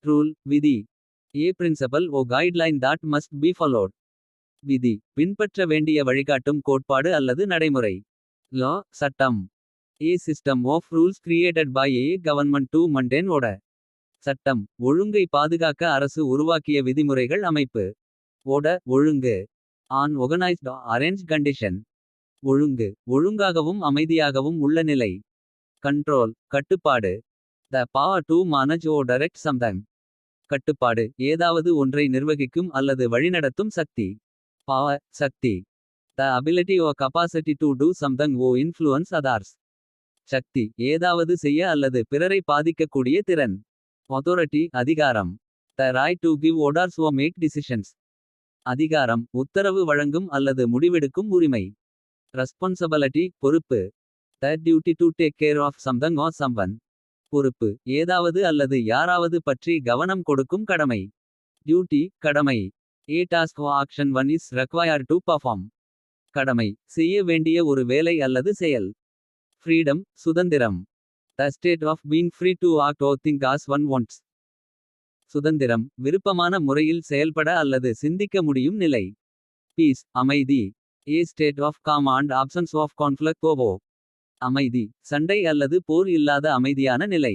Rule விதி. A principle or guideline that must be followed. விதி பின்பற்ற வேண்டிய வழிகாட்டும் கோட்பாடு அல்லது நடைமுறை. Law சட்டம். A system of rules created by a government to maintain order. சட்டம் ஒழுங்கை பாதுகாக்க அரசு உருவாக்கிய விதிமுறைகள் அமைப்பு. Order ஒழுங்கு. An organized or arranged condition. ஒழுங்கு ஒழுங்காகவும் அமைதியாகவும் உள்ள நிலை. Control கட்டுப்பாடு. The power to manage or direct something. கட்டுப்பாடு ஏதாவது ஒன்றை நிர்வகிக்கும் அல்லது வழிநடத்தும் சக்தி. Power Sakthi. The ability or capacity to do something or influence others. சக்தி ஏதாவது செய்ய அல்லது பிறரை பாதிக்கக்கூடிய திறன். Authority அதிகாரம். The right to give orders or make decisions. அதிகாரம் உத்தரவு வழங்கும் அல்லது முடிவெடுக்கும் உரிமை. Responsibility பொறுப்பு. The duty to take care of something or someone. பொறுப்பு ஏதாவது அல்லது யாராவது பற்றி கவனம் கொடுக்கும் கடமை. Duty கடமை. A task or action one is required to perform. கடமை செய்ய வேண்டிய ஒரு வேலை அல்லது செயல். Freedom சுதந்திரம். The state of being free to act or think as one wants. சுதந்திரம் விருப்பமான முறையில் செயல்பட அல்லது சிந்திக்க முடியும் நிலை. Peace அமைதி. A state of calm and absence of conflict or war. அமைதி சண்டை அல்லது போர் இல்லாத அமைதியான நிலை.